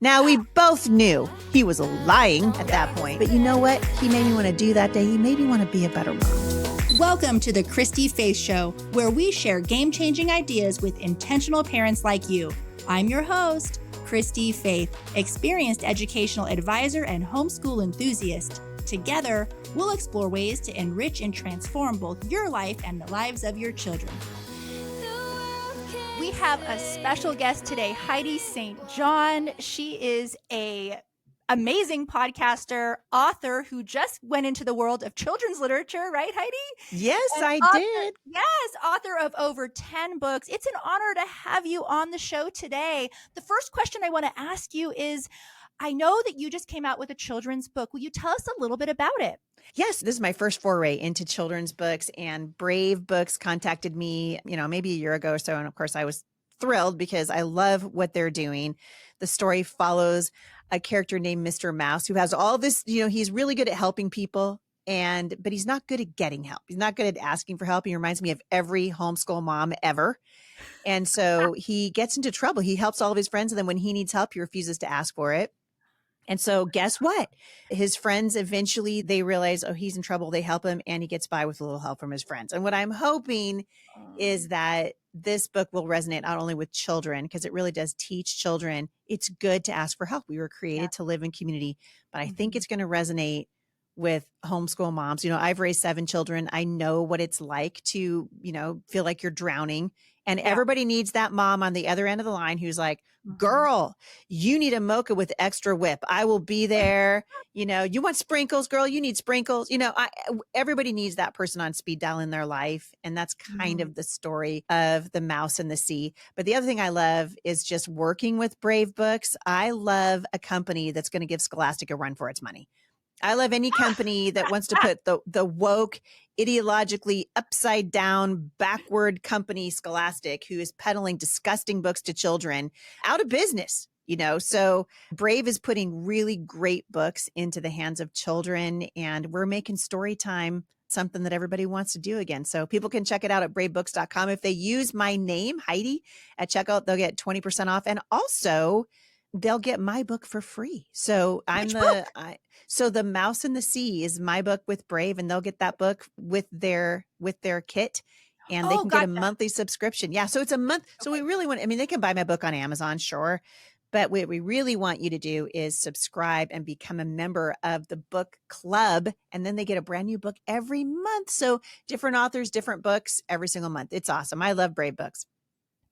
Now, we both knew he was lying at that point. But you know what? He made me want to do that day. He made me want to be a better mom. Welcome to the Christy-Faith Show, where we share game-changing ideas with intentional parents like you. I'm your host, Christy-Faith, experienced educational advisor and homeschool enthusiast. Together, we'll explore ways to enrich and transform both your life and the lives of your children. We have a special guest today, Heidi St. She is a amazing podcaster, author who just went into the world of children's literature, right, Heidi? Yes, I did. Yes, author of over 10 books. It's an honor to have you on the show today. The first question I want to ask you is, I know that you just came out with a children's book. Will you tell us a little bit about it? Yes, this is my first foray into children's books, and Brave Books contacted me, maybe a year ago or so. And of course, I was thrilled because I love what they're doing. The story follows a character named Mr. Mouse who has all this, he's really good at helping people, but he's not good at getting help. He's not good at asking for help. He reminds me of every homeschool mom ever. And so he gets into trouble. He helps all of his friends, and then when he needs help, he refuses to ask for it. And so guess what? His friends eventually, they realize, oh, he's in trouble. They help him, and he gets by with a little help from his friends. And what I'm hoping is that this book will resonate not only with children, because it really does teach children it's good to ask for help. We were created to live in community, but I think it's going to resonate with homeschool moms. I've raised 7 children. I know what it's like to, feel like you're drowning. And everybody needs that mom on the other end of the line who's like, girl, you need a mocha with extra whip. I will be there. You want sprinkles, girl, you need sprinkles. Everybody needs that person on speed dial in their life. And that's kind of the story of the mouse and the sea. But the other thing I love is just working with Brave Books. I love a company that's going to give Scholastic a run for its money. I love any company that wants to put the woke, ideologically upside down, backward company Scholastic, who is peddling disgusting books to children, out of business. So Brave is putting really great books into the hands of children, and we're making story time something that everybody wants to do again. So people can check it out at bravebooks.com. If they use my name, Heidi, at checkout, they'll get 20% off. And also they'll get my book for free. So The Mouse and the Sea is my book with Brave, and they'll get that book with their kit, and they can get a monthly subscription. Yeah. So it's a month. So we really they can buy my book on Amazon, sure. But what we really want you to do is subscribe and become a member of the book club. And then they get a brand new book every month. So different authors, different books every single month. It's awesome. I love Brave Books.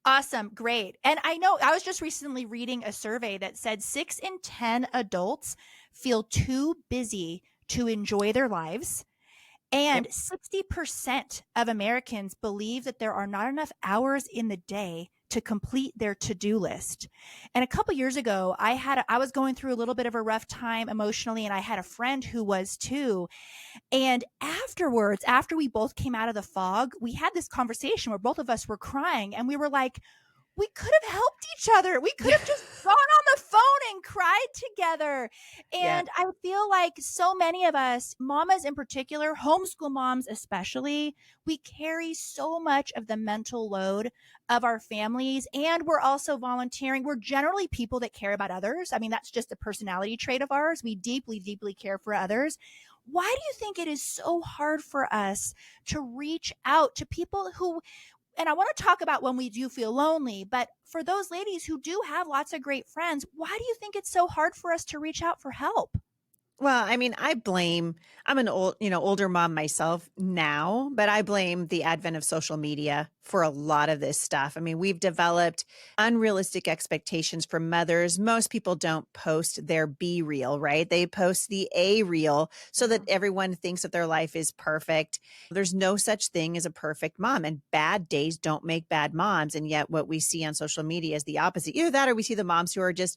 Awesome. Great. And I know I was just recently reading a survey that said 6 in 10 adults feel too busy to enjoy their lives. And 60% of Americans believe that there are not enough hours in the day to complete their to-do list. And a couple years ago, I was going through a little bit of a rough time emotionally, and I had a friend who was too. And afterwards, after we both came out of the fog, we had this conversation where both of us were crying, and we were like, we could have helped each other. We could have just gone on the phone and cried together. And I feel like so many of us, mamas in particular, homeschool moms especially, we carry so much of the mental load of our families. And we're also volunteering. We're generally people that care about others. That's just a personality trait of ours. We deeply, deeply care for others. Why do you think it is so hard for us to reach out to people who, and I want to talk about when we do feel lonely, but for those ladies who do have lots of great friends, why do you think it's so hard for us to reach out for help? Well, I'm an older mom myself now, but I blame the advent of social media for a lot of this stuff. We've developed unrealistic expectations for mothers. Most people don't post their B reel, right? They post the A reel so that everyone thinks that their life is perfect. There's no such thing as a perfect mom, and bad days don't make bad moms. And yet what we see on social media is the opposite. Either that, or we see the moms who are just,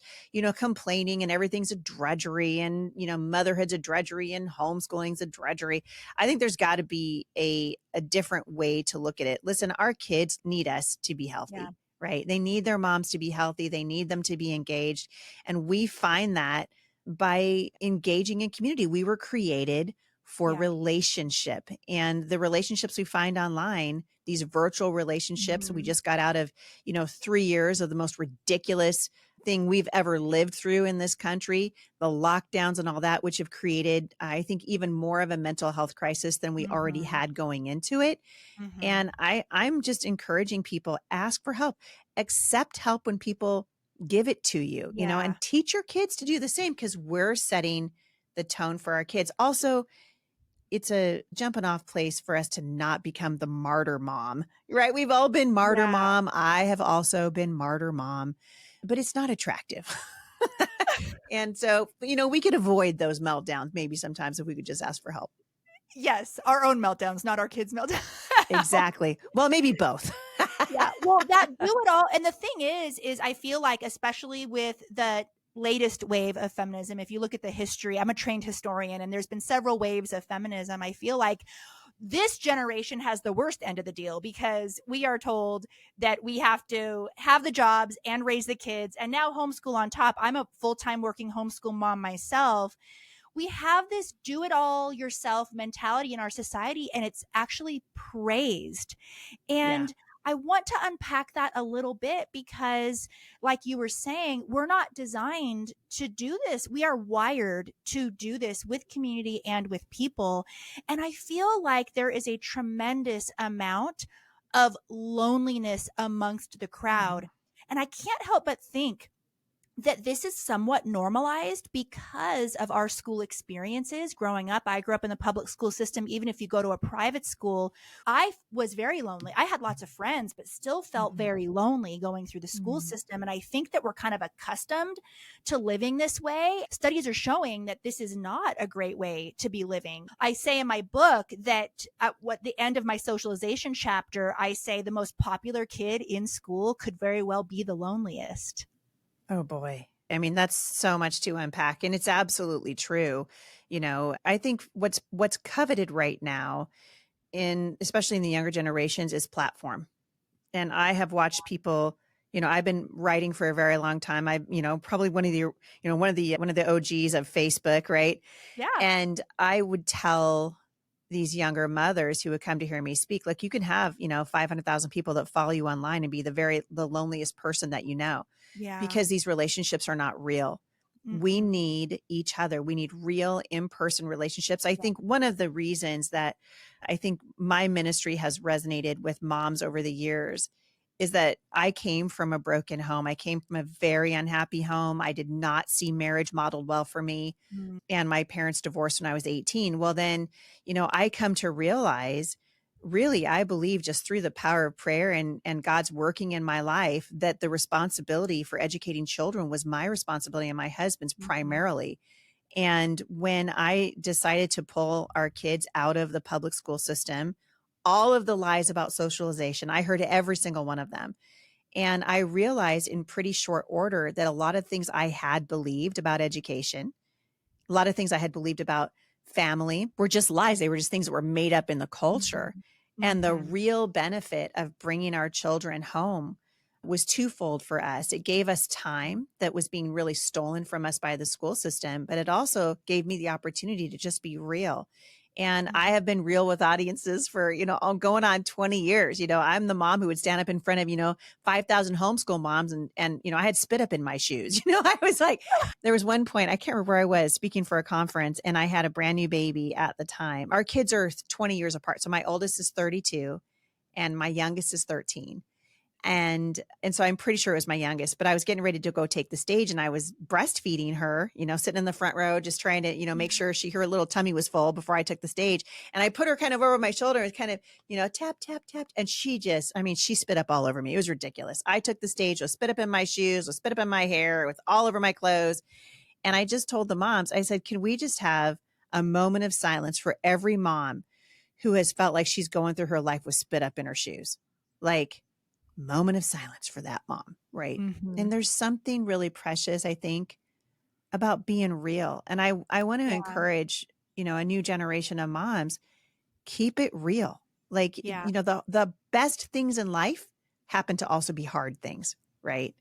complaining and everything's a drudgery, and, motherhood's a drudgery and homeschooling's a drudgery. I think there's got to be a different way to look at it. Listen, our kids need us to be healthy, right? They need their moms to be healthy. They need them to be engaged. And we find that by engaging in community. We were created for relationship, and the relationships we find online, these virtual relationships. We just got out of, 3 years of the most ridiculous thing we've ever lived through in this country, the lockdowns and all that, which have created, I think, even more of a mental health crisis than we already Mhm. had going into it. Mhm. And I'm just encouraging people, ask for help, accept help when people give it to you, Yeah. and teach your kids to do the same because we're setting the tone for our kids. Also, it's a jumping off place for us to not become the martyr mom, right? We've all been martyr Yeah. mom. I have also been martyr mom, but it's not attractive. And so, we could avoid those meltdowns maybe sometimes if we could just ask for help. Yes, our own meltdowns, not our kids' meltdowns. Exactly. Well, maybe both. Yeah, well, that do it all and the thing is I feel like especially with the latest wave of feminism, if you look at the history, I'm a trained historian and there's been several waves of feminism. I feel like this generation has the worst end of the deal because we are told that we have to have the jobs and raise the kids and now homeschool on top. I'm a full-time working homeschool mom myself. We have this do it all yourself mentality in our society and it's actually praised. Yeah. And I want to unpack that a little bit because, like you were saying, we're not designed to do this. We are wired to do this with community and with people. And I feel like there is a tremendous amount of loneliness amongst the Mhm. crowd. And I can't help but think that this is somewhat normalized because of our school experiences growing up. I grew up in the public school system. Even if you go to a private school, I was very lonely. I had lots of friends, but still felt Mhm. very lonely going through the school Mhm. system. And I think that we're kind of accustomed to living this way. Studies are showing that this is not a great way to be living. I say in my book that at the end of my socialization chapter, I say the most popular kid in school could very well be the loneliest. Oh boy. I mean, that's so much to unpack and it's absolutely true. I think what's coveted right now in especially in the younger generations is platform. And I have watched people, I've been writing for a very long time. Probably one of the OGs of Facebook, right? Yeah. And I would tell these younger mothers who would come to hear me speak, like you can have, 500,000 people that follow you online and be the loneliest person that you know Yeah. because these relationships are not real. We Mhm. need each other. We need real in-person relationships. I Yeah. think one of the reasons that I think my ministry has resonated with moms over the years is that I came from a broken home. I came from a very unhappy home. I did not see marriage modeled well for me. Mm. And my parents divorced when I was 18. Well, then, I come to realize really, I believe just through the power of prayer and God's working in my life that the responsibility for educating children was my responsibility and my husband's Mhm. primarily. And when I decided to pull our kids out of the public school system, all of the lies about socialization, I heard every single one of them. And I realized in pretty short order that a lot of things I had believed about education, a lot of things I had believed about family were just lies. They were just things that were made up in the culture. Mhm. And the Mhm. real benefit of bringing our children home was twofold for us. It gave us time that was being really stolen from us by the school system, but it also gave me the opportunity to just be real. And I Mhm. have been real with audiences for, going on 20 years. I'm the mom who would stand up in front of, 5,000 homeschool moms and, I had spit up in my shoes. I was like, there was one point, I can't remember where I was speaking for a conference and I had a brand new baby at the time. Our kids are 20 years apart. So my oldest is 32 and my youngest is 13. And so I'm pretty sure it was my youngest, but I was getting ready to go take the stage and I was breastfeeding her, sitting in the front row, just trying to, make sure her little tummy was full before I took the stage. And I put her kind of over my shoulder and kind of, tap, tap, tap. And she spit up all over me. It was ridiculous. I took the stage, was spit up in my shoes, was spit up in my hair, with all over my clothes. And I just told the moms, I said, can we just have a moment of silence for every mom who has felt like she's going through her life with spit up in her shoes? Like, moment of silence for that mom, right? And Mhm. there's something really precious, I think, about being real. And I want to Yeah. encourage, a new generation of moms, keep it real. Like, Yeah. the best things in life happen to also be hard things, right?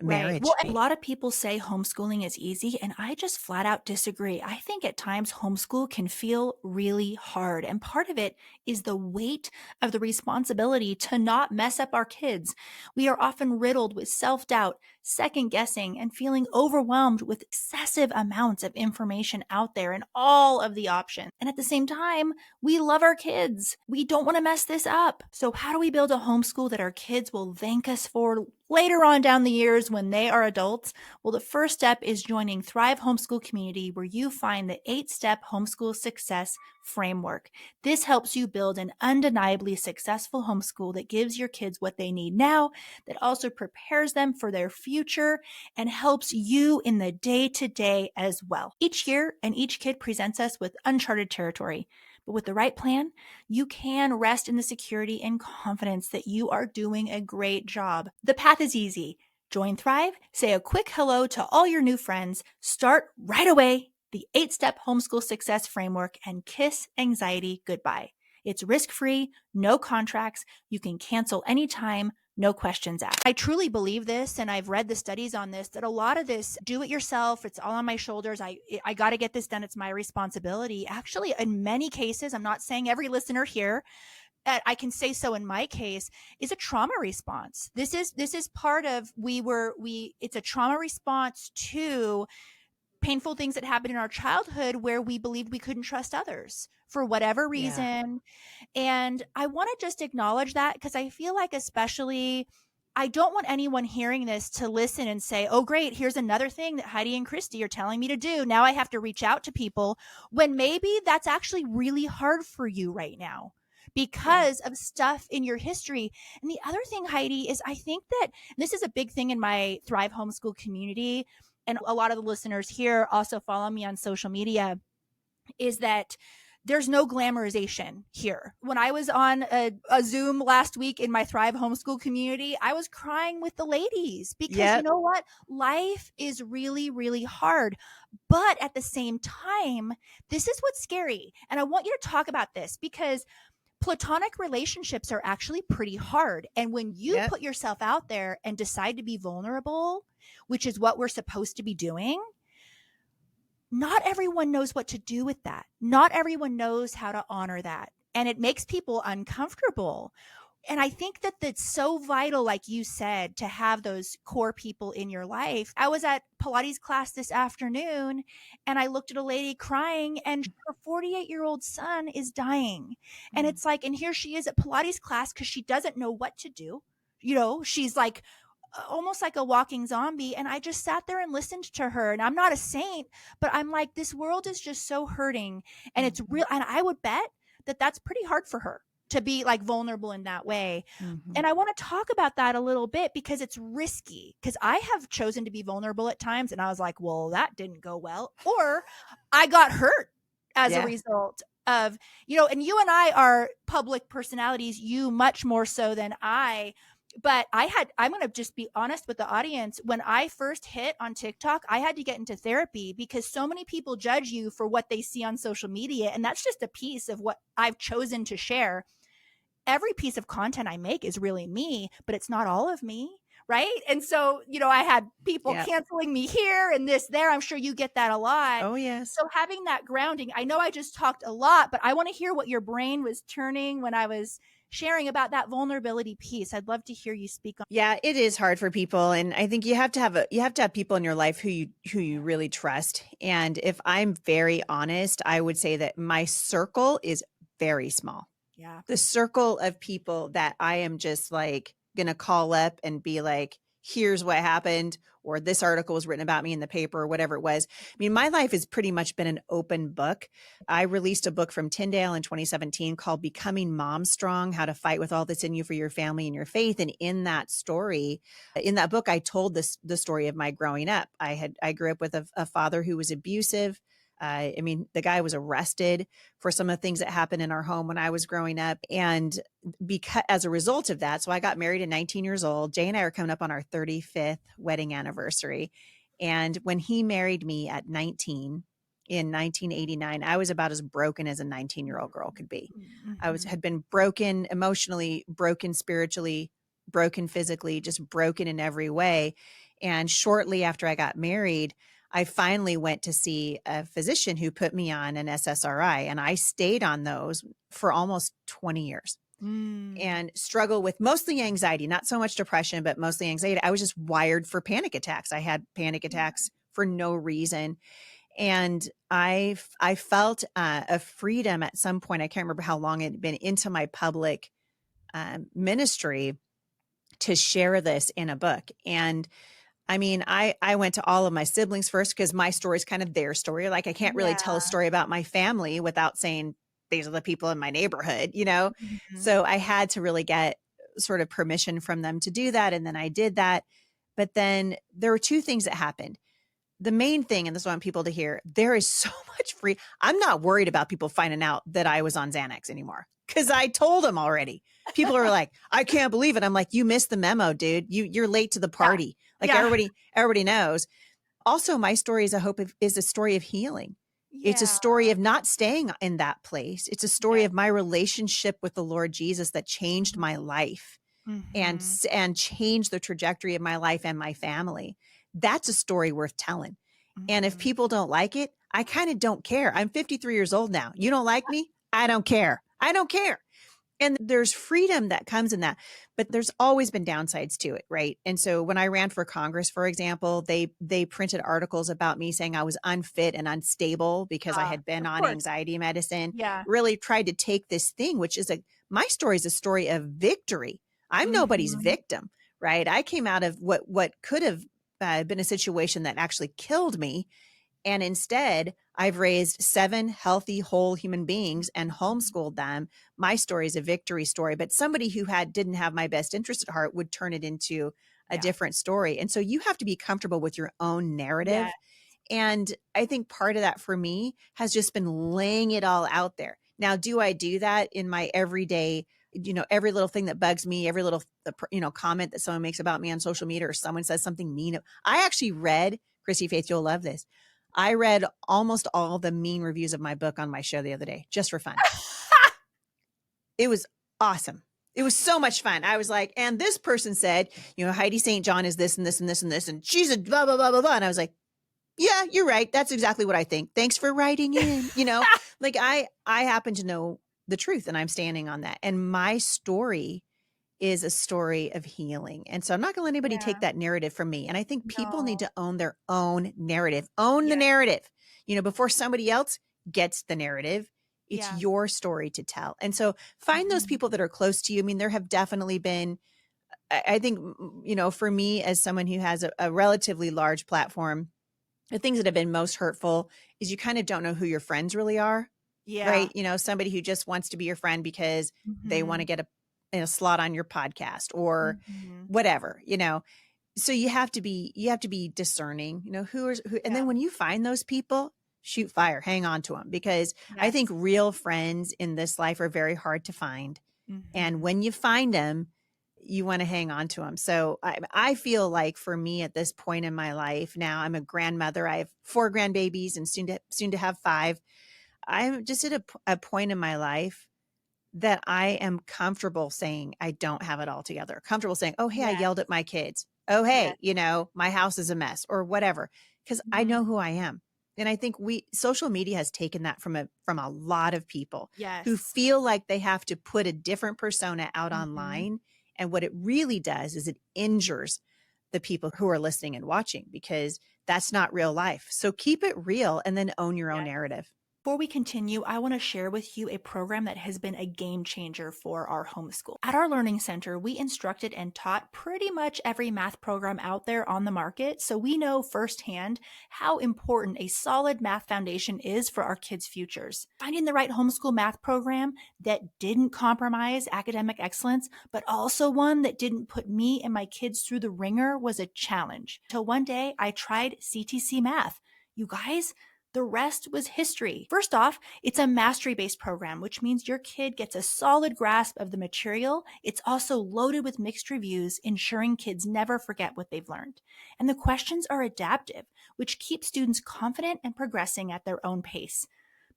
Right. Well, Marriage. a lot of people say homeschooling is easy, and I just flat out disagree. I think at times homeschool can feel really hard. And part of it is the weight of the responsibility to not mess up our kids. We are often riddled with self doubt, second guessing, and feeling overwhelmed with excessive amounts of information out there and all of the options. And at the same time, we love our kids. We don't want to mess this up. So how do we build a homeschool that our kids will thank us for later on down the years when they are adults? Well, the first step is joining Thrive Homeschool Community, where you find the 8-step homeschool success framework. This helps you build an undeniably successful homeschool that gives your kids what they need now, that also prepares them for their future and helps you in the day-to-day as well. Each year and each kid presents us with uncharted territory. But with the right plan, you can rest in the security and confidence that you are doing a great job. The path is easy. Join Thrive, say a quick hello to all your new friends, start right away the 8-step homeschool success framework, and kiss anxiety goodbye. It's risk-free, no contracts. You can cancel anytime, no questions asked. I truly believe this, and I've read the studies on this, that a lot of this, do it yourself, it's all on my shoulders, I got to get this done, it's my responsibility. Actually, in many cases, I'm not saying every listener here, I can say so in my case, is a trauma response. This is part of, it's a trauma response to painful things that happened in our childhood where we believed we couldn't trust others for whatever reason. And I want to just acknowledge that, because I feel like, especially, I don't want anyone hearing this to listen and say, oh, great, here's another thing that Heidi and Christy are telling me to do. Now I have to reach out to people, when maybe that's actually really hard for you right now because of stuff in your history. And the other thing, Heidi, is I think that this is a big thing in my Thrive Homeschool community, and a lot of the listeners here also follow me on social media, is that there's no glamorization here. When I was on a Zoom last week in my Thrive Homeschool community, I was crying with the ladies because you know what? Life is really, really hard. But at the same time, this is what's scary. And I want you to talk about this, because platonic relationships are actually pretty hard. And when you put yourself out there and decide to be vulnerable, which is what we're supposed to be doing, not everyone knows what to do with that. Not everyone knows how to honor that. And it makes people uncomfortable. And I think that that's so vital, like you said, to have those core people in your life. I was at Pilates class this afternoon, and I looked at a lady crying, and her 48-year-old son is dying. And it's like, and here she is at Pilates class because she doesn't know what to do. You know, she's like almost like a walking zombie. And I just sat there and listened to her. And I'm not a saint, but I'm like, this world is just so hurting. And it's real. And I would bet that that's pretty hard for her to be like vulnerable in that way. And I want to talk about that a little bit, because it's risky, because I have chosen to be vulnerable at times, and I was like, well, that didn't go well, or I got hurt as a result of, you know, and you and I are public personalities, you much more so than I. But I'm going to just be honest with the audience. When I first hit on TikTok, I had to get into therapy, because so many people judge you for what they see on social media. And that's just a piece of what I've chosen to share. Every piece of content I make is really me, but it's not all of me. Right. And so, you know, I had people canceling me here and this there. I'm sure you get that a lot. Oh, yes. So having that grounding, I know I just talked a lot, but I want to hear what your brain was turning when I was sharing about that vulnerability piece. I'd love to hear you speak on. Yeah, it is hard for people. And I think you have to have people in your life who you really trust. And if I'm very honest, I would say that my circle is very small. Yeah. The circle of people that I am just like going to call up and be like, here's what happened, or this article was written about me in the paper, or whatever it was. I mean, my life has pretty much been an open book. I released a book from Tyndale in 2017 called Becoming Mom Strong, How to Fight with All That's in You for Your Family and Your Faith. And in that story, in that book, I told the story of my growing up. I grew up with a father who was abusive. I mean, the guy was arrested for some of the things that happened in our home when I was growing up. And because as a result of that, so I got married at 19 years old. Jay and I are coming up on our 35th wedding anniversary. And when he married me at 19 in 1989, I was about as broken as a 19-year-old girl could be. Had been broken emotionally, broken spiritually, broken physically, just broken in every way. And shortly after I got married, I finally went to see a physician who put me on an SSRI, and I stayed on those for almost 20 years. and struggle with mostly anxiety, not so much depression, but mostly anxiety. I was just wired for panic attacks. I had panic attacks for no reason. And I felt a freedom at some point. I can't remember how long it had been into my public ministry to share this in a book. And I mean, I went to all of my siblings first because my story is kind of their story. Like I can't really tell a story about my family without saying these are the people in my neighborhood, you know? So I had to really get sort of permission from them to do that. And then I did that. But then there were two things that happened. The main thing, and this is what I want people to hear, there is so much free. I'm not worried about people finding out that I was on Xanax anymore because I told them already. People are like, I can't believe it. I'm like, you missed the memo, dude. You're late to the party. Like everybody knows. Also, my story is a story of healing. It's a story of not staying in that place. It's a story of my relationship with the Lord Jesus that changed my life and changed the trajectory of my life and my family. That's a story worth telling. And if people don't like it, I kind of don't care. I'm 53 years old now. You don't like me? I don't care. I don't care. And there's freedom that comes in that, but there's always been downsides to it, right? And so when I ran for Congress, for example, they printed articles about me saying I was unfit and unstable because I had been on anxiety medicine. Really tried to take this thing, which is my story is a story of victory. I'm nobody's victim, right? I came out of what could have been a situation that actually killed me. And instead, I've raised 7 healthy, whole human beings and homeschooled them. My story is a victory story, but somebody who didn't have my best interest at heart would turn it into a different story. And so you have to be comfortable with your own narrative. And I think part of that for me has just been laying it all out there. Now, do I do that in my everyday, every little thing that bugs me, every little, comment that someone makes about me on social media or someone says something mean? I actually read, Christy-Faith, you'll love this. I read almost all the mean reviews of my book on my show the other day, just for fun. It was awesome. It was so much fun. I was like, and this person said, Heidi St. John is this and this and this and this, and she's a blah, blah, blah, blah, blah. And I was like, yeah, you're right. That's exactly what I think. Thanks for writing in, like I happen to know the truth and I'm standing on that. And my story is a story of healing. And so I'm not going to let anybody take that narrative from me. And I think people need to own their own narrative, the narrative, before somebody else gets the narrative. It's your story to tell. And so find those people that are close to you. I mean, there have definitely been, I think, for me as someone who has a relatively large platform, the things that have been most hurtful is you kind of don't know who your friends really are. Right. Somebody who just wants to be your friend because they want to get a slot on your podcast or whatever, so you have to be discerning, who, and then when you find those people, shoot fire, hang on to them, because I think real friends in this life are very hard to find. And when you find them, you want to hang on to them. So I feel like for me at this point in my life now, I'm a grandmother. I have 4 grandbabies and soon to have 5. I'm just at a point in my life that I am comfortable saying I don't have it all together. Comfortable saying, oh, hey, I yelled at my kids. Oh, hey, my house is a mess or whatever, because I know who I am. And I think social media has taken that from a lot of people who feel like they have to put a different persona out online. And what it really does is it injures the people who are listening and watching, because that's not real life. So keep it real and then own your own narrative. Before we continue, I want to share with you a program that has been a game changer for our homeschool. At our Learning Center, we instructed and taught pretty much every math program out there on the market, so we know firsthand how important a solid math foundation is for our kids' futures. Finding the right homeschool math program that didn't compromise academic excellence, but also one that didn't put me and my kids through the ringer was a challenge. Till one day I tried CTC Math. You guys, the rest was history. First off, it's a mastery-based program, which means your kid gets a solid grasp of the material. It's also loaded with mixed reviews, ensuring kids never forget what they've learned. And the questions are adaptive, which keeps students confident and progressing at their own pace.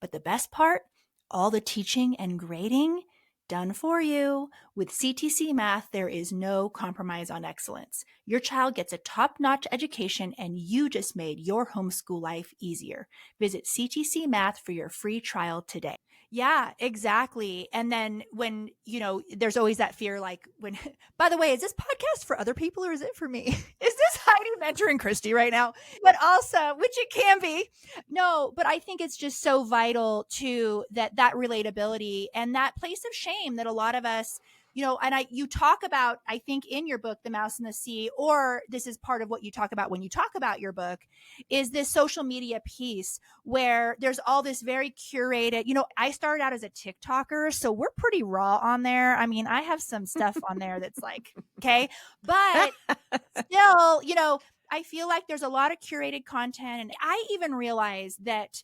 But the best part, all the teaching and grading done for you. With CTC Math, there is no compromise on excellence. Your child gets a top-notch education, and you just made your homeschool life easier. Visit CTC Math for your free trial today. Yeah, exactly. And then when, there's always that fear, like when, by the way, is this podcast for other people or is it for me? Is this Heidi mentoring Christy right now? But also, which it can be. No, but I think it's just so vital to that relatability and that place of shame that a lot of us, and you talk about, I think in your book, The Mouse in the Sea, or this is part of what you talk about when you talk about your book, is this social media piece where there's all this very curated, I started out as a TikToker, so we're pretty raw on there. I mean, I have some stuff on there that's like, okay, but still, I feel like there's a lot of curated content. And I even realized that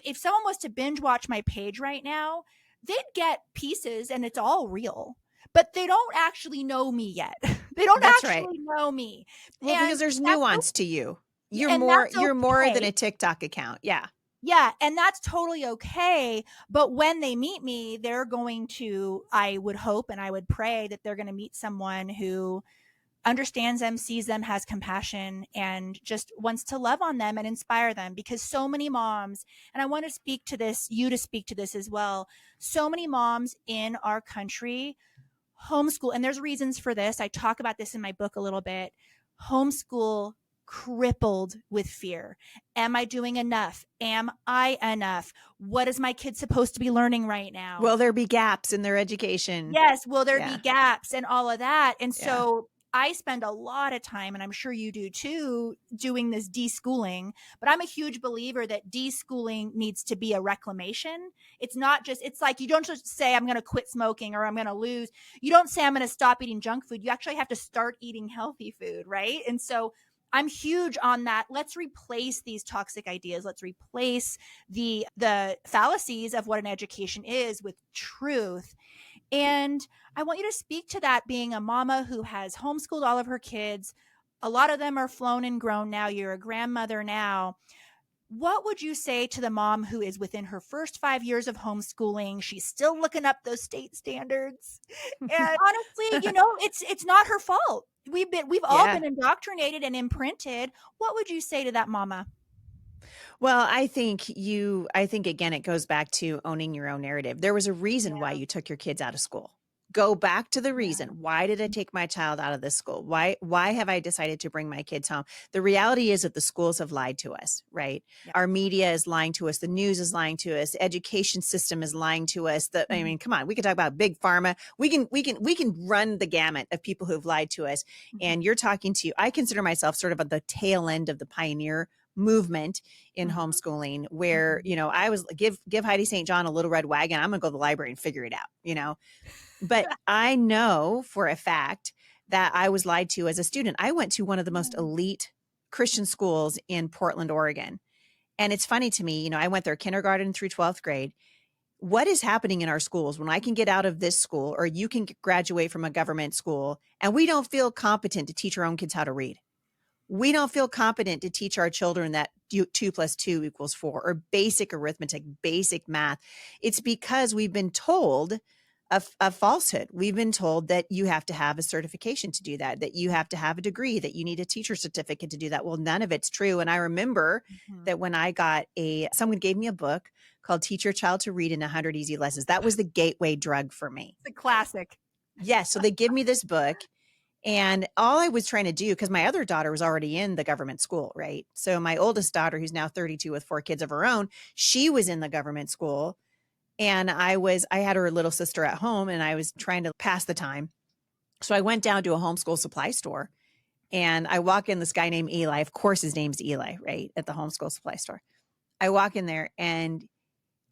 if someone was to binge watch my page right now, they'd get pieces and it's all real, but they don't actually know me yet. They don't That's right. actually know me. Well, And because there's nuance to you. You're that's more than okay. a TikTok account. Yeah. Yeah, and that's totally okay. But when they meet me, they're going to, I would hope and I would pray that they're going to meet someone who understands them, sees them, has compassion, and just wants to love on them and inspire them. Because so many moms, and I want to speak to this, you to speak to this as well, so many moms in our country homeschool, and there's reasons for this. I talk about this in my book a little bit. Homeschool crippled with fear. Am I doing enough? Am I enough? What is my kid supposed to be learning right now? Will there be gaps in their education? Yes. Will there be gaps and all of that? And Yeah. so I spend a lot of time, and I'm sure you do too, doing this deschooling, but I'm a huge believer that deschooling needs to be a reclamation. It's not just, it's like, you don't just say, I'm going to quit smoking or I'm going to lose. You don't say, I'm going to stop eating junk food. You actually have to start eating healthy food. Right. And so I'm huge on that. Let's replace these toxic ideas. Let's replace the fallacies of what an education is with truth. And I want you to speak to that, being a mama who has homeschooled all of her kids. A lot of them are flown and grown now. You're a grandmother now. What would you say to the mom who is within her first 5 years of homeschooling? She's still looking up those state standards. And honestly, it's not her fault. We've all been indoctrinated and imprinted. What would you say to that mama? Well, I think again, it goes back to owning your own narrative. There was a reason why you took your kids out of school. Go back to the reason. Why did I take my child out of this school? Why have I decided to bring my kids home? The reality is that the schools have lied to us, right? Yeah. Our media is lying to us. The news is lying to us. The education system is lying to us. I mean, come on, we can talk about big pharma. We can run the gamut of people who've lied to us. And you're talking to, I consider myself sort of at the tail end of the pioneer movement in homeschooling, where, I was give Heidi St. John a little red wagon. I'm gonna go to the library and figure it out, but I know for a fact that I was lied to as a student. I went to one of the most elite Christian schools in Portland, Oregon. And it's funny to me, I went there kindergarten through 12th grade. What is happening in our schools when I can get out of this school, or you can graduate from a government school, and we don't feel competent to teach our own kids how to read? We don't feel competent to teach our children that 2 + 2 = 4, or basic arithmetic, basic math. It's because we've been told a falsehood. We've been told that you have to have a certification to do that you have to have a degree, that you need a teacher certificate to do that. Well, none of it's true. And I remember that when I got someone gave me a book called Teach Your Child to Read in 100 Easy Lessons. That was the gateway drug for me. It's a classic. Yes. So they give me this book. And all I was trying to do, because my other daughter was already in the government school, right? So my oldest daughter, who's now 32 with 4 kids of her own, she was in the government school. And I had her little sister at home, and I was trying to pass the time. So I went down to a homeschool supply store, and I walk in, this guy named Eli. Of course, his name's Eli, right? At the homeschool supply store. I walk in there and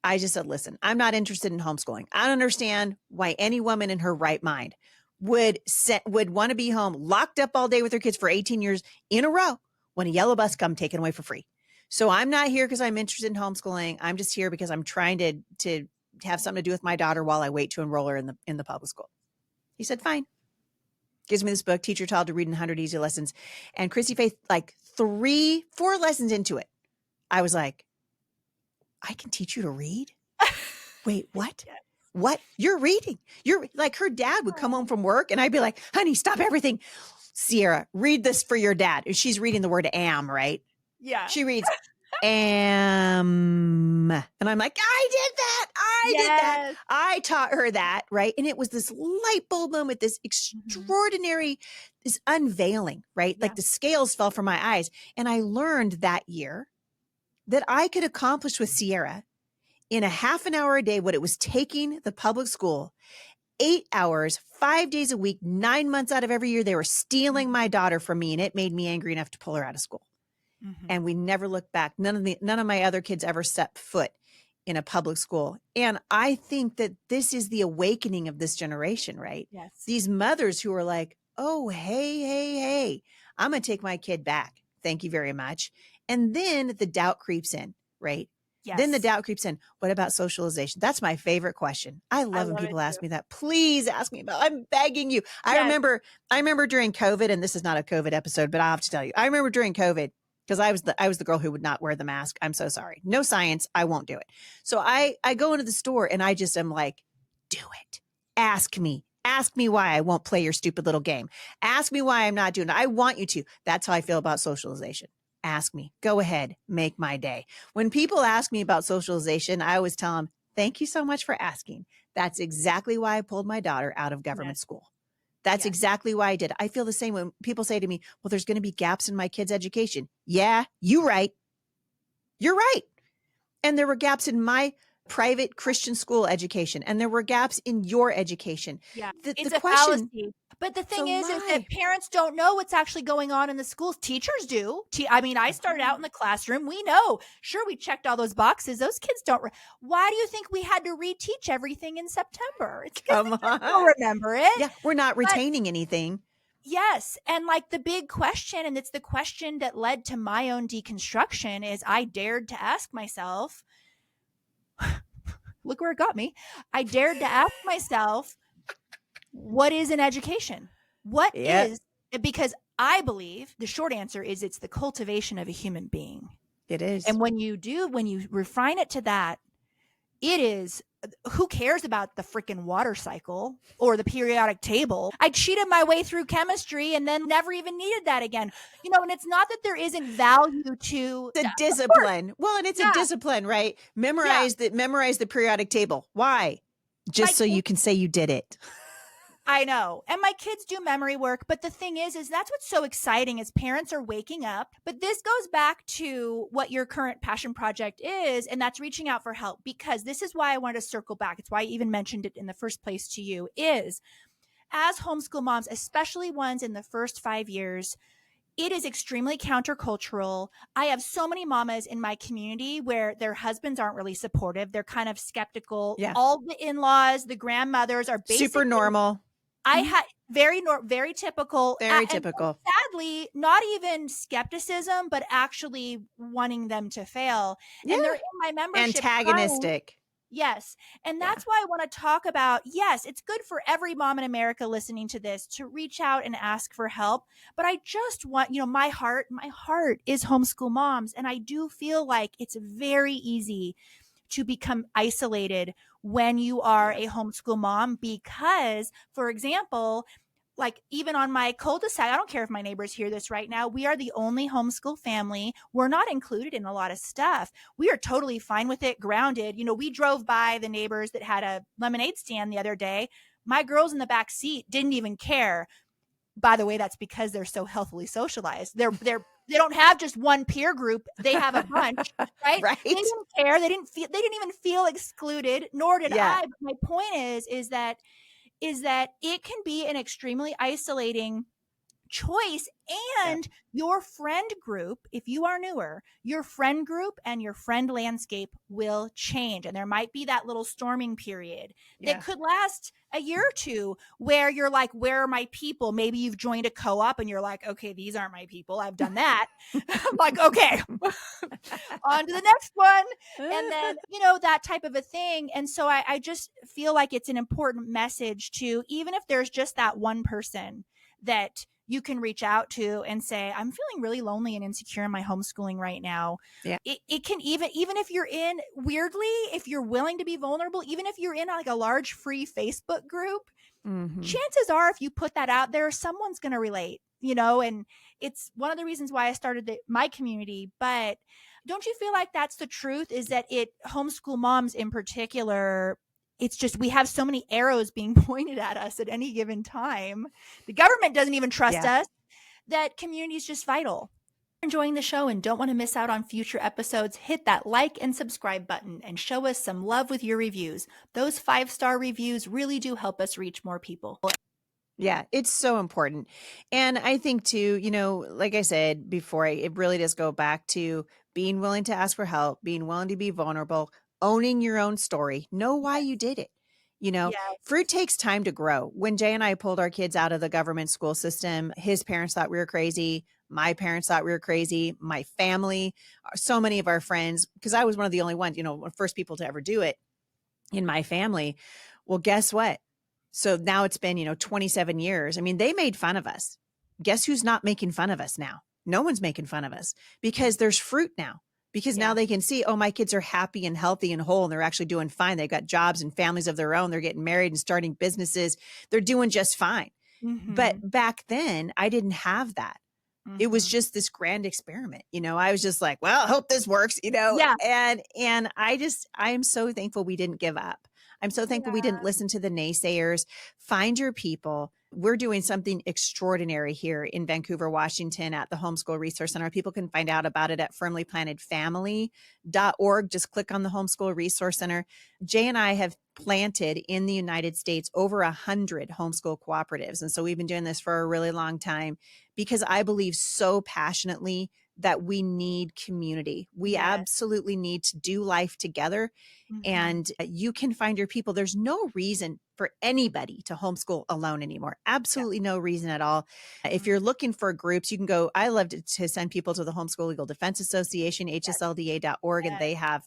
I just said, listen, I'm not interested in homeschooling. I don't understand why any woman in her right mind would want to be home locked up all day with her kids for 18 years in a row when a yellow bus come taken away for free. So I'm not here because I'm interested in homeschooling. I'm just here because I'm trying to have something to do with my daughter while I wait to enroll her in the public school. He said, fine. Gives me this book, Teach Your Child to Read in 100 Easy Lessons. And Christy-Faith, like 3-4 lessons into it, I was like, I can teach you to read? Wait, what? Yes. What? You're reading. You're like, her dad would come home from work and I'd be like, honey, stop everything. Sierra, read this for your dad. She's reading the word am, right? Yeah. She reads, And I'm like, I did that. I did that. Yes. I taught her that. Right. And it was this light bulb moment, this extraordinary, this unveiling, right? Yeah. Like the scales fell from my eyes. And I learned that year that I could accomplish with Sierra in a half an hour a day what it was taking the public school 8 hours, 5 days a week, 9 months out of every year. They were stealing my daughter from me, and it made me angry enough to pull her out of school. And we never looked back. None of my other kids ever set foot in a public school. And I think that this is the awakening of this generation, right? Yes. These mothers who are like, oh, hey, I'm going to take my kid back. Thank you very much. And then the doubt creeps in, right? Yes. Then the doubt creeps in. What about socialization? That's my favorite question. I love when people ask me that. Please ask me about it. I'm begging you. I remember during COVID, and this is not a COVID episode, but I have to tell you, I remember during COVID, because I was the girl who would not wear the mask. I'm so sorry. No science. I won't do it. So I go into the store and I just am like, do it. Ask me. Ask me why I won't play your stupid little game. Ask me why I'm not doing it. I want you to. That's how I feel about socialization. Ask me. Go ahead. Make my day. When people ask me about socialization, I always tell them, thank you so much for asking. That's exactly why I pulled my daughter out of government school. That's exactly why I did. I feel the same when people say to me, well, there's going to be gaps in my kids' education. Yeah, you're right. You're right. And there were gaps in my private Christian school education, and there were gaps in your education. Yeah, It's a fallacy. But the thing is that parents don't know what's actually going on in the schools. Teachers do. I mean, I started out in the classroom. We know. Sure, we checked all those boxes. Those kids don't. Why do you think we had to reteach everything in September? It's because they don't remember it. Yeah, we're not retaining anything. Yes. And like the big question, and it's the question that led to my own deconstruction, is I dared to ask myself, look where it got me. I dared to ask myself, what is an education? What is, because I believe the short answer is it's the cultivation of a human being. It is. And when you refine it to that, it is, who cares about the freaking water cycle or the periodic table? I cheated my way through chemistry and then never even needed that again. You know, and it's not that there isn't value to the discipline. Well, and it's a discipline, right? Memorize the periodic table. Why? Just so you can say you did it. I know. And my kids do memory work. But the thing is that's what's so exciting is parents are waking up. But this goes back to what your current passion project is. And that's reaching out for help, because this is why I wanted to circle back. It's why I even mentioned it in the first place to you, is as homeschool moms, especially ones in the first 5 years, it is extremely countercultural. I have so many mamas in my community where their husbands aren't really supportive. They're kind of skeptical. Yeah. All the in-laws, the grandmothers are basically super normal. I had very typical. Very typical. Sadly, not even skepticism, but actually wanting them to fail. Yeah. And they're in my membership. Antagonistic. Yes. And that's why I want to talk about, yes, it's good for every mom in America listening to this to reach out and ask for help. But I just want, my heart is homeschool moms. And I do feel like it's very easy to become isolated when you are a homeschool mom, because, for example, like even on my cul-de-sac, I don't care if my neighbors hear this right now, we are the only homeschool family. We're not included in a lot of stuff. We are totally fine with it, grounded. We drove by the neighbors that had a lemonade stand the other day. My girls in the back seat didn't even care. By the way, that's because they're so healthily socialized. They don't have just one peer group. They have a bunch, right? Right. They didn't care. They didn't even feel excluded, nor did I. But my point is that it can be an extremely isolating choice, and your friend group, if you are newer, your friend group and your friend landscape will change. And there might be that little storming period that could last a year or two where you're like, where are my people? Maybe you've joined a co-op and you're like, okay, these aren't my people. I've done that. I'm like, okay, on to the next one. And then, that type of a thing. And so I just feel like it's an important message to, even if there's just that one person that you can reach out to and say, I'm feeling really lonely and insecure in my homeschooling right now. Yeah. It can even if you're in, weirdly, if you're willing to be vulnerable, even if you're in like a large free Facebook group, chances are if you put that out there, someone's going to relate, and it's one of the reasons why I started my community. But Don't you feel like that's the truth, is that homeschool moms in particular, it's just we have so many arrows being pointed at us at any given time. The government doesn't even trust Yeah. us. That community is just vital. Enjoying the show and don't want to miss out on future episodes, hit that like and subscribe button and show us some love with your reviews. Those 5-star reviews really do help us reach more people. Yeah, it's so important. And I think too, like I said before, it really does go back to being willing to ask for help, being willing to be vulnerable, owning your own story, know why you did it. Fruit Yes. takes time to grow. When Jay and I pulled our kids out of the government school system, his parents thought we were crazy. My parents thought we were crazy. My family, so many of our friends, because I was one of the only ones, first people to ever do it in my family. Well, guess what? So now it's been, 27 years. I mean, they made fun of us. Guess who's not making fun of us now? No one's making fun of us because there's fruit now. Because now Yeah. they can see, oh, my kids are happy and healthy and whole, and they're actually doing fine. They've got jobs and families of their own. They're getting married and starting businesses. They're doing just fine. But Mm-hmm. back then, I didn't have that. It was Mm-hmm. just this grand experiment. I was just like, well, I hope this works, Yeah. and I am so thankful we didn't give up. I'm so thankful we didn't listen to the naysayers. Find your people. We're doing something extraordinary here in Vancouver, Washington at the Homeschool Resource Center. People can find out about it at firmlyplantedfamily.org. Just click on the Homeschool Resource Center. Jay and I have planted in the United States over 100 homeschool cooperatives. And so we've been doing this for a really long time because I believe so passionately that we need community. We Yes. absolutely need to do life together. Mm-hmm. And you can find your people. There's no reason for anybody to homeschool alone anymore. Absolutely no reason at all. If you're looking for groups, you can go. I love to send people to the Homeschool Legal Defense Association, hslda.org, and they have,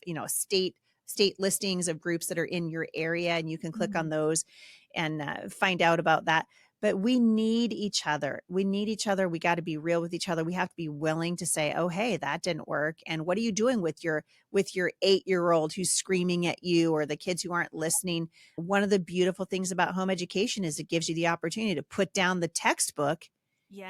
state listings of groups that are in your area, and you can click on those and find out about that. But we need each other. We need each other. We got to be real with each other. We have to be willing to say, oh, hey, that didn't work. And what are you doing with your 8-year-old who's screaming at you, or the kids who aren't listening? One of the beautiful things about home education is it gives you the opportunity to put down the textbook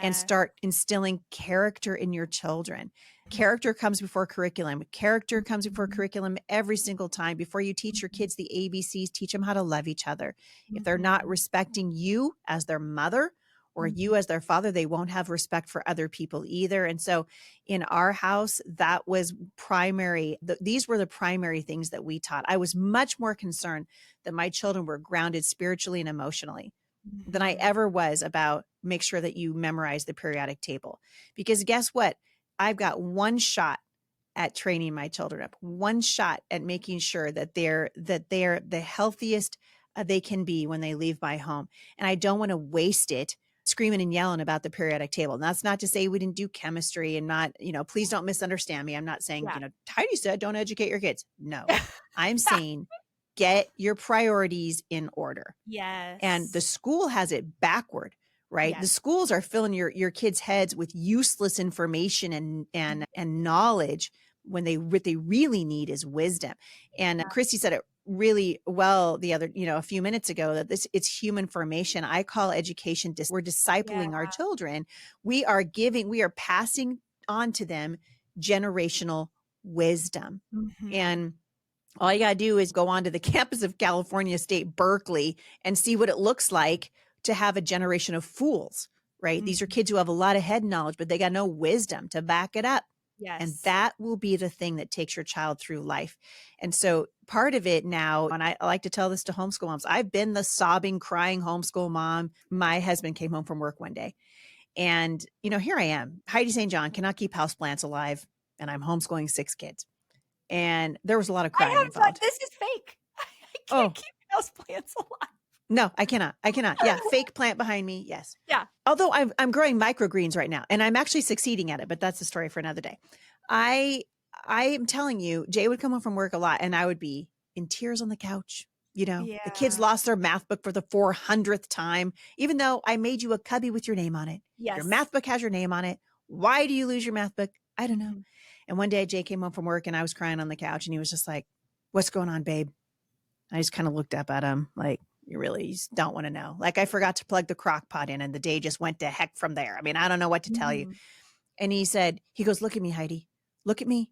and start instilling character in your children. Character comes before curriculum. Character comes before curriculum every single time. Before you teach your kids the ABCs, teach them how to love each other. If they're not respecting you as their mother or you as their father, they won't have respect for other people either. And so in our house, that was primary. These were the primary things that we taught. I was much more concerned that my children were grounded spiritually and emotionally than I ever was about make sure that you memorize the periodic table. Because guess what? I've got one shot at training my children up, one shot at making sure that they're the healthiest they can be when they leave my home. And I don't want to waste it screaming and yelling about the periodic table. And that's not to say we didn't do chemistry and not, please don't misunderstand me. I'm not saying, Heidi said, don't educate your kids. No, I'm saying get your priorities in order. Yes. And the school has it backward, right? Yes. The schools are filling your kids' heads with useless information and knowledge when what they really need is wisdom. And Christy said it really well a few minutes ago, that it's human formation. I call education, we're discipling our children. We are passing on to them generational wisdom. And all you got to do is go onto the campus of California State, Berkeley, and see what it looks like to have a generation of fools, right? These are kids who have a lot of head knowledge, but they got no wisdom to back it up. Yes. And that will be the thing that takes your child through life. And so part of it now, and I like to tell this to homeschool moms, I've been the sobbing, crying homeschool mom. My husband came home from work one day and, here I am, Heidi St. John, cannot keep houseplants alive. And I'm homeschooling 6 kids. And there was a lot of crying involved. This is fake. I can't keep houseplants alive. No, I cannot. Yeah. Fake plant behind me. Yes. Yeah. Although I'm growing microgreens right now and I'm actually succeeding at it, but that's a story for another day. I am telling you, Jay would come home from work a lot and I would be in tears on the couch. The kids lost their math book for the 400th time, even though I made you a cubby with your name on it. Yes. Your math book has your name on it. Why do you lose your math book? I don't know. And one day Jay came home from work and I was crying on the couch and he was just like, what's going on, babe? I just kind of looked up at him like, you just don't want to know. Like I forgot to plug the crock pot in and the day just went to heck from there. I mean, I don't know what to tell you. And he goes, look at me, Heidi, look at me.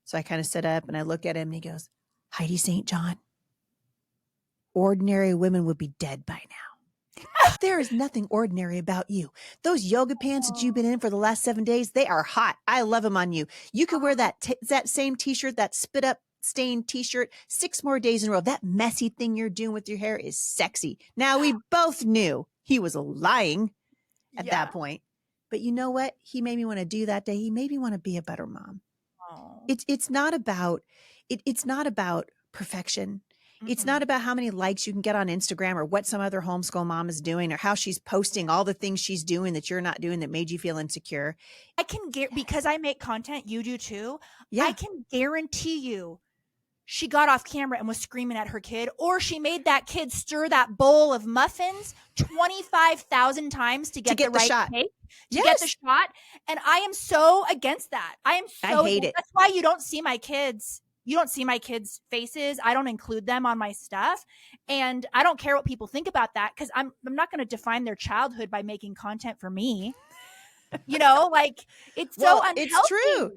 So I kind of sit up and I look at him and he goes, Heidi St. John, ordinary women would be dead by now. There is nothing ordinary about you. Those yoga pants that you've been in for the last 7 days, they are hot. I love them on you. You could wear that same t-shirt, that spit up stained t-shirt 6 more days in a row. That messy thing you're doing with your hair is sexy. Now we both knew he was lying at that point. But you know what? He made me want to do that day. He made me want to be a better mom. Oh. It's not about perfection. It's not about how many likes you can get on Instagram or what some other homeschool mom is doing or how she's posting all the things she's doing that you're not doing that made you feel insecure. I can because I make content, you do too. Yeah. I can guarantee you she got off camera and was screaming at her kid, or she made that kid stir that bowl of muffins 25,000 times to get the right shot. take, to get the shot. And I am so against that. I hate it. That's why you don't see my kids. You don't see my kids' faces. I don't include them on my stuff. And I don't care what people think about that, because I'm not going to define their childhood by making content for me. Like, it's so unhealthy. It's true.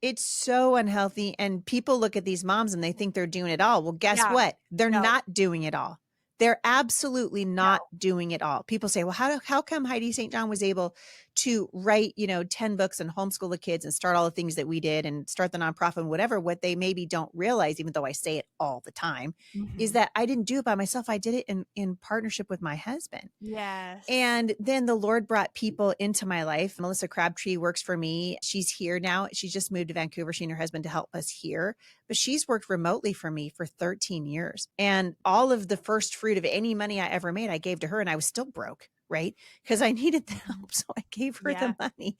It's so unhealthy. And people look at these moms and they think they're doing it all. Well, guess what? They're not doing it all. They're absolutely not doing it all. People say, well, how come Heidi St. John was able to write, 10 books and homeschool the kids and start all the things that we did and start the nonprofit and whatever? What they maybe don't realize, even though I say it all the time, is that I didn't do it by myself. I did it in partnership with my husband. Yes. And then the Lord brought people into my life. Melissa Crabtree works for me. She's here now. She just moved to Vancouver. She and her husband to help us here, but she's worked remotely for me for 13 years. And all of the first fruit of any money I ever made, I gave to her, and I was still broke, right? Because I needed the help. So I gave her the money.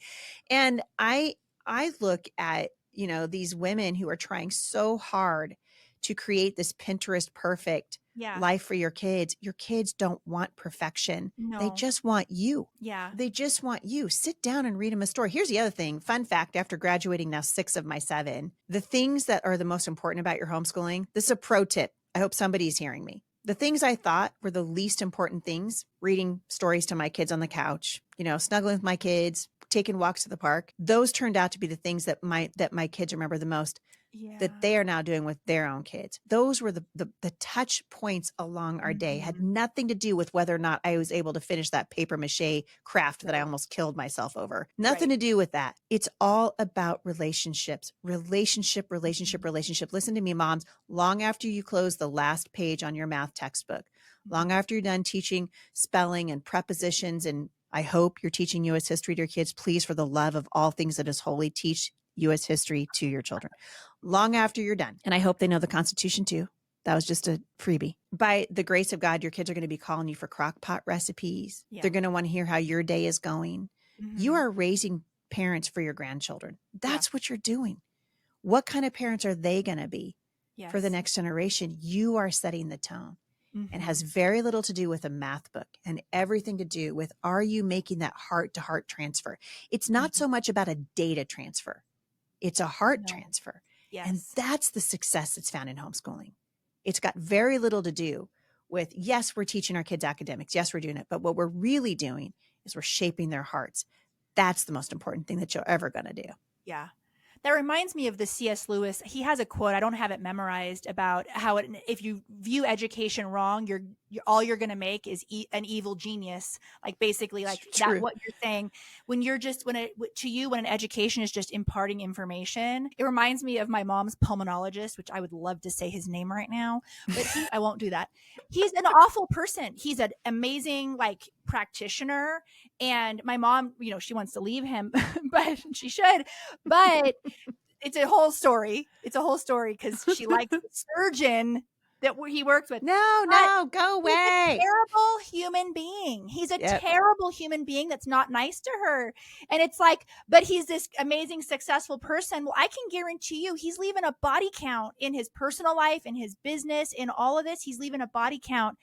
And I look at, these women who are trying so hard to create this Pinterest perfect life for your kids. Your kids don't want perfection. No. They just want you. Yeah. They just want you. Sit down and read them a story. Here's the other thing. Fun fact, after graduating now 6 of my 7, the things that are the most important about your homeschooling, this is a pro tip. I hope somebody's hearing me. The things I thought were the least important things, reading stories to my kids on the couch, snuggling with my kids, taking walks to the park, those turned out to be the things that my kids remember the most. That they are now doing with their own kids. Those were the touch points along our day. Had nothing to do with whether or not I was able to finish that paper mache craft that I almost killed myself over. Nothing to do with that. It's all about relationships. Relationship. Listen to me, moms. Long after you close the last page on your math textbook, long after you're done teaching spelling and prepositions, and I hope you're teaching U.S. history to your kids, please, for the love of all things that is holy, teach U.S. history to your children long after you're done. And I hope they know the Constitution too. That was just a freebie. By the grace of God, your kids are going to be calling you for crock pot recipes. Yeah. They're going to want to hear how your day is going. You are raising parents for your grandchildren. That's what you're doing. What kind of parents are they going to be for the next generation? You are setting the tone. And has very little to do with a math book and everything to do with, are you making that heart-to-heart transfer? It's not so much about a data transfer. It's a heart transfer. Yes. And that's the success that's found in homeschooling. It's got very little to do with, yes, we're teaching our kids academics. Yes, we're doing it. But what we're really doing is we're shaping their hearts. That's the most important thing that you're ever going to do. Yeah. That reminds me of the C.S. Lewis. He has a quote, I don't have it memorized, about how if you view education wrong, all you're going to make is an evil genius. Like, basically, like that, what you're saying, when an education is just imparting information. It reminds me of my mom's pulmonologist, which I would love to say his name right now, but I won't do that. He's an awful person. He's an amazing practitioner. And my mom, she wants to leave him, but she should, but it's a whole story. It's a whole story because she likes the surgeon that he works with. No, go away. He's a terrible human being. He's a terrible human being that's not nice to her. And it's like, but he's this amazing, successful person. Well, I can guarantee you he's leaving a body count in his personal life, in his business, in all of this. He's leaving a body count.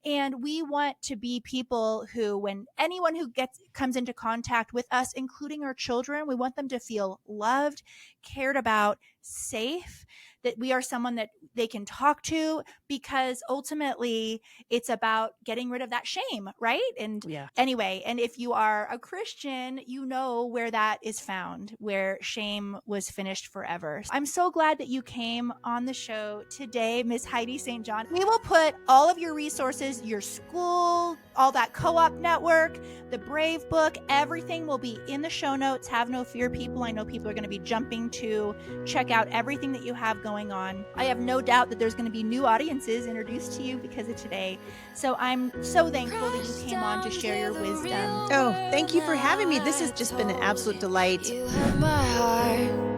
And we want to be people who, when anyone who comes into contact with us, including our children, we want them to feel loved, cared about, safe, that we are someone that they can talk to, because ultimately it's about getting rid of that shame, right? And anyway, and if you are a Christian, you know where that is found, where shame was finished forever. I'm so glad that you came on the show today, Miss Heidi St. John. We will put all of your resources, your school, all that co-op network, the Brave book, everything will be in the show notes. Have no fear, people. I know people are going to be jumping to check out everything that you have going on. I have no doubt that there's going to be new audiences introduced to you because of today. So I'm so thankful that you came on to share your wisdom. Oh, thank you for having me. This has just been an absolute delight. You have my heart.